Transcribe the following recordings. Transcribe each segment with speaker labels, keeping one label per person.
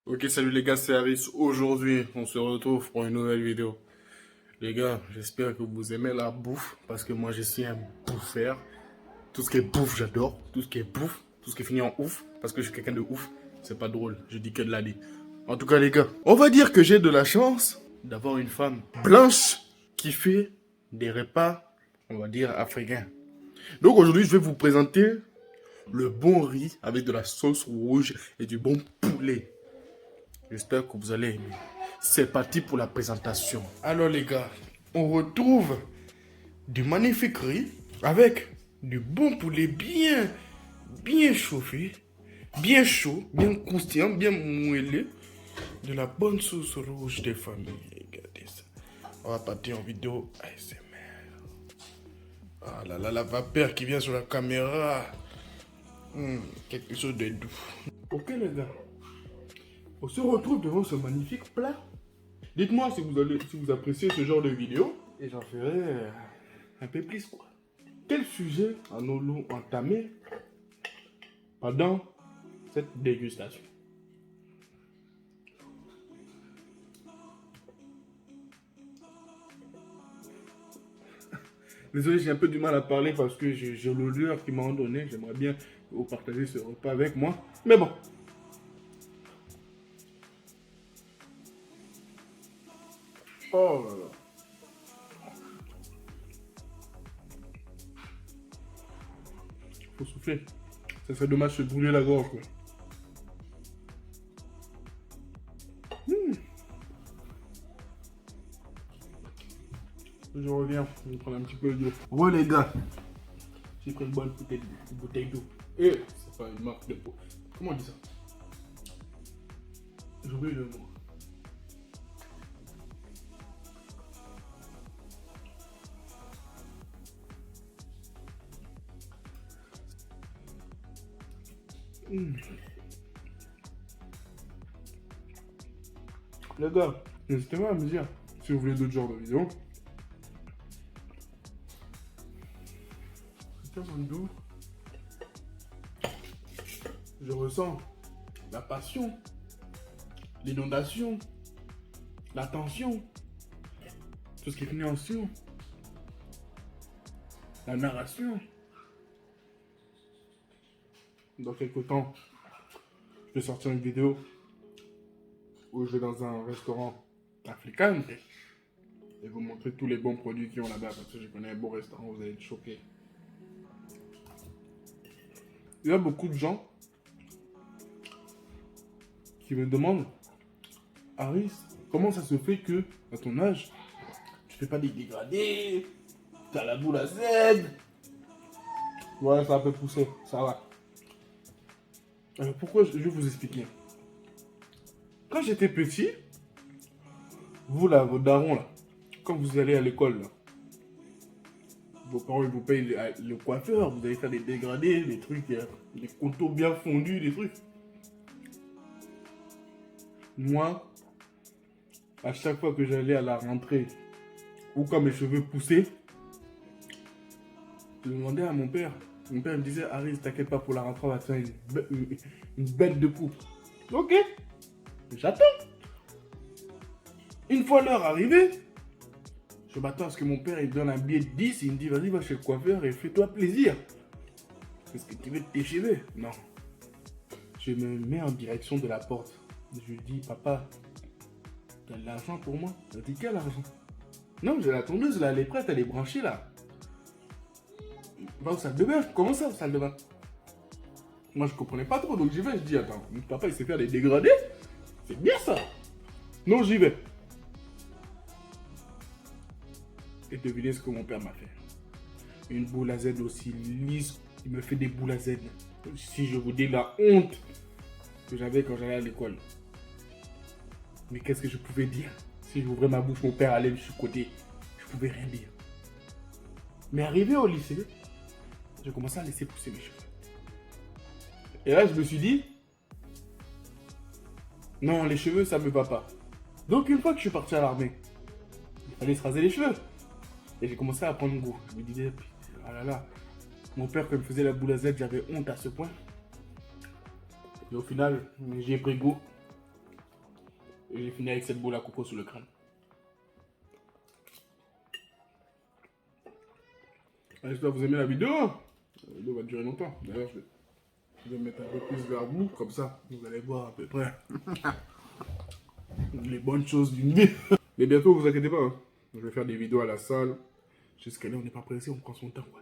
Speaker 1: Ok, salut les gars, c'est Harris. Aujourd'hui, on se retrouve pour une nouvelle vidéo. Les gars, j'espère que vous aimez la bouffe parce que moi, je suis un bouffeur. Tout ce qui est bouffe, j'adore. Tout ce qui est bouffe, tout ce qui finit en ouf, parce que je suis quelqu'un de ouf. C'est pas drôle, je dis que de la vie. En tout cas, les gars, on va dire que j'ai de la chance d'avoir une femme blanche qui fait des repas, on va dire, africains. Donc aujourd'hui, je vais vous présenter le bon riz avec de la sauce rouge et du bon poulet. J'espère que vous allez aimer. C'est parti pour la présentation. Alors les gars, on retrouve du magnifique riz avec du bon poulet bien chauffé, bien chaud, bien croustillant, bien moelleux, de la bonne sauce rouge des familles. Regardez ça. On va partir en vidéo ASMR. Ah là là, la vapeur qui vient sur la caméra. Quelque chose de doux. Ok les gars, on se retrouve devant ce magnifique plat. Dites-moi si vous appréciez ce genre de vidéo et j'en ferai un peu plus quoi. Quel sujet allons-nous entamer pendant cette dégustation? Désolé, j'ai un peu du mal à parler parce que j'ai l'odeur qui m'a donné. J'aimerais bien que vous partagez ce repas avec moi. Mais bon. Oh là là. Faut souffler. Ça serait dommage de se brûler la gorge quoi. Je reviens, je vais prendre un petit peu d'eau. Ouais les gars, j'ai pris une bonne bouteille d'eau. Et c'est pas une marque de peau. Comment on dit ça? J'oublie le mot. Les gars, n'hésitez pas à me dire si vous voulez d'autres genres de vidéos. C'est tellement doux. Je ressens la passion, l'inondation, la tension, tout ce qui finit en sur, la narration. Dans quelques temps, je vais sortir une vidéo où je vais dans un restaurant africain et vous montrer tous les bons produits qu'ils ont là-bas parce que je connais un bon restaurant, vous allez être choqués. Il y a beaucoup de gens qui me demandent, Harris, comment ça se fait que, à ton âge, tu fais pas des dégradés, t'as la boule à Z. Ouais, ça a un peu poussé, ça va. Alors pourquoi je vais vous expliquer. Quand j'étais petit, vous là, vos darons là, quand vous allez à l'école là, vos parents ils vous payent le coiffeur, vous allez faire des dégradés, des trucs, des contours bien fondus, des trucs. Moi, à chaque fois que j'allais à la rentrée, ou quand mes cheveux poussaient, je demandais à mon père. Mon père me disait, Harris, t'inquiète pas pour la rentrée, on va te faire une bête de coupe. Ok, j'attends. Une fois l'heure arrivée, je m'attends à ce que mon père il me donne un billet de 10, il me dit, vas-y, va chez le coiffeur et fais-toi plaisir. Qu'est-ce que tu veux de tes cheveux? Non. Je me mets en direction de la porte. Je lui dis, papa, t'as de l'argent pour moi? Il dit, quel argent? Non, j'ai la tondeuse là, elle est prête, elle est branchée là. Va au salle de bain. Comment ça, au salle de bain? Moi, je comprenais pas trop, donc j'y vais. Je dis, attends, mon papa, il sait faire des dégradés? C'est bien ça. Non, j'y vais. Et devinez ce que mon père m'a fait. Une boule à Z aussi lisse. Il me fait des boules à Z. Si je vous dis la honte que j'avais quand j'allais à l'école. Mais qu'est-ce que je pouvais dire? Si j'ouvrais ma bouche, mon père allait me chicoter. Je pouvais rien dire. Mais arrivé au lycée, j'ai commencé à laisser pousser mes cheveux. Et là, je me suis dit, non, les cheveux, ça me va pas. Donc, une fois que je suis parti à l'armée, il fallait se raser les cheveux. Et j'ai commencé à prendre goût. Je me disais, ah là là, mon père, quand il me faisait la boule à Z, j'avais honte à ce point. Et au final, j'y ai pris goût. Et j'ai fini avec cette boule à coco sur le crâne. J'espère que vous aimez la vidéo. La vidéo va durer longtemps. D'ailleurs, je vais mettre un peu plus vers vous, comme ça, vous allez voir à peu près les bonnes choses d'une vie. Mais bientôt, vous inquiétez pas, hein. Je vais faire des vidéos à la salle. Jusqu'à là, on n'est pas pressé, on prend son temps, quoi.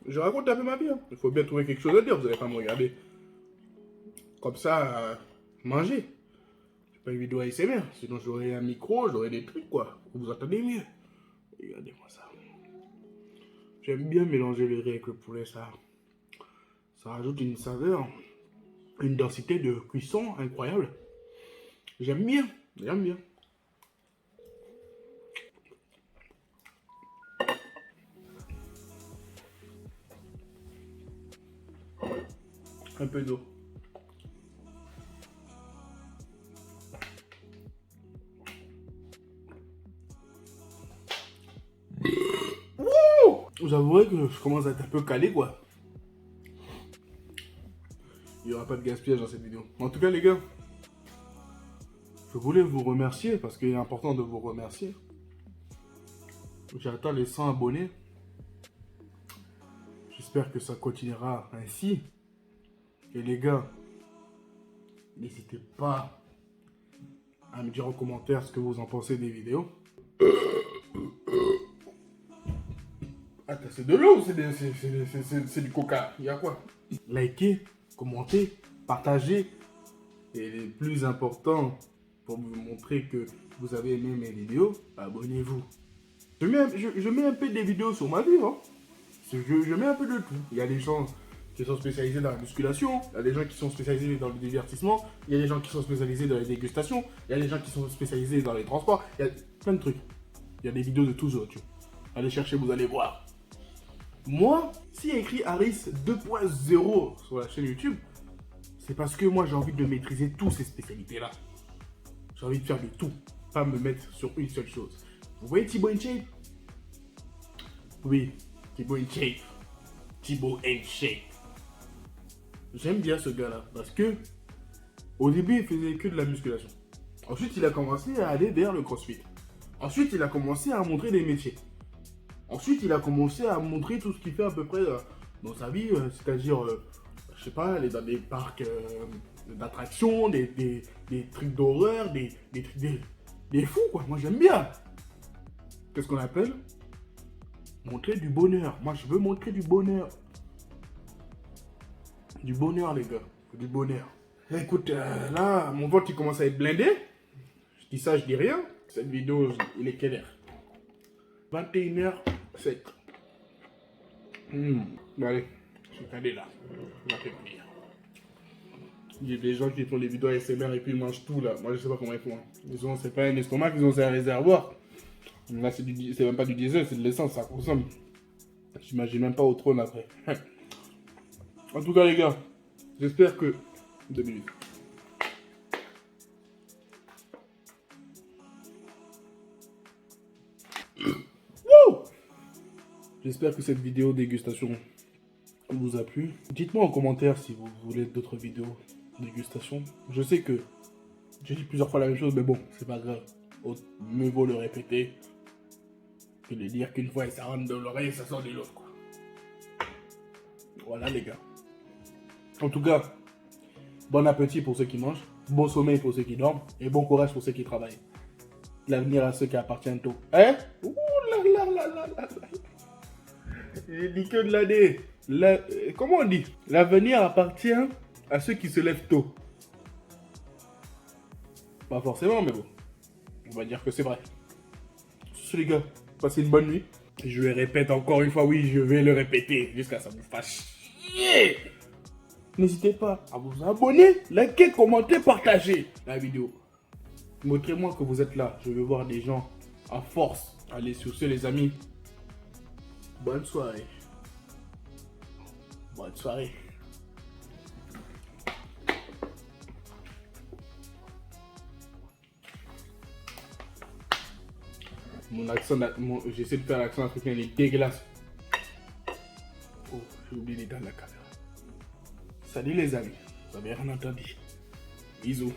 Speaker 1: Je raconte un peu ma vie, hein. Il faut bien trouver quelque chose à dire, vous n'allez pas me regarder comme ça, manger. C'est pas une vidéo ASMR, sinon j'aurais un micro, j'aurais des trucs, quoi. Vous entendez mieux. Regardez-moi ça. J'aime bien mélanger le riz avec le poulet, ça rajoute une saveur, une densité de cuisson incroyable. J'aime bien, j'aime bien. Un peu d'eau. J'avouerai que je commence à être un peu calé, quoi. Il n'y aura pas de gaspillage dans cette vidéo. En tout cas, les gars, je voulais vous remercier parce qu'il est important de vous remercier. J'ai atteint les 100 abonnés. J'espère que ça continuera ainsi. Et les gars, n'hésitez pas à me dire en commentaire ce que vous en pensez des vidéos. Attends, c'est de l'eau ou c'est du coca? Il y a quoi? Likez, commentez, partagez. Et le plus important, pour vous montrer que vous avez aimé mes vidéos, abonnez-vous. Je mets un peu des vidéos sur ma vie, hein. Je mets un peu de tout. Il y a des gens qui sont spécialisés dans la musculation, il y a des gens qui sont spécialisés dans le divertissement, il y a des gens qui sont spécialisés dans les dégustations, il y a des gens qui sont spécialisés dans les transports, il y a plein de trucs. Il y a des vidéos de tous sur YouTube. Allez chercher, vous allez voir. Moi, s'il y a écrit Harris 2.0 sur la chaîne YouTube, c'est parce que moi j'ai envie de maîtriser toutes ces spécialités-là. J'ai envie de faire de tout, pas me mettre sur une seule chose. Vous voyez Thibaut InShape? Oui, Thibaut InShape. Thibaut InShape. J'aime bien ce gars-là parce que au début il faisait que de la musculation. Ensuite il a commencé à aller vers le crossfit. Ensuite il a commencé à montrer des métiers. Ensuite il a commencé à montrer tout ce qu'il fait à peu près dans sa vie, c'est-à-dire, je sais pas, aller dans des parcs d'attractions, des trucs d'horreur, des fous quoi. Moi j'aime bien. Qu'est-ce qu'on appelle? Montrer du bonheur. Moi je veux montrer du bonheur. Du bonheur, les gars. Du bonheur. Écoute, là, mon ventre, il commence à être blindé. Je dis ça, je dis rien. Cette vidéo, il est quelle heure? 21h07. Bon, allez, je suis calé là. Je vais faire plaisir. Il y a des gens qui font des vidéos ASMR et puis ils mangent tout là. Moi, je sais pas comment ils font. Ils ont, c'est pas un estomac, ils ont, c'est un réservoir. Là, c'est même pas du diesel, c'est de l'essence, ça consomme. J'imagine même pas au trône après. En tout cas, les gars, j'espère que... 2 minutes. J'espère que cette vidéo dégustation vous a plu. Dites-moi en commentaire si vous voulez d'autres vidéos dégustation. Je sais que j'ai dit plusieurs fois la même chose, mais bon, c'est pas grave. Mieux vaut le répéter que de dire qu'une fois ça rentre dans l'oreille et ça sort de l'autre, quoi. Voilà, les gars. En tout cas, bon appétit pour ceux qui mangent, bon sommeil pour ceux qui dorment, et bon courage pour ceux qui travaillent. L'avenir à ceux qui appartiennent tôt. Hein? Ouh là là là là là là. J'ai dit que de l'année. Comment on dit? L'avenir appartient à ceux qui se lèvent tôt. Pas forcément, mais bon. On va dire que c'est vrai. Sur ce, les gars, passez une bonne nuit. Je le répète encore une fois, oui, je vais le répéter jusqu'à ça vous fasse chier. N'hésitez pas à vous abonner, liker, commenter, partager la vidéo. Montrez-moi que vous êtes là. Je veux voir des gens à force. Allez, sur ce, les amis. Bonne soirée. Bonne soirée. Mon accent, j'essaie de faire l'accent africain, il est dégueulasse. Oh, j'ai oublié d'éteindre la caméra. Salut les amis, vous avez rien entendu. Bisous.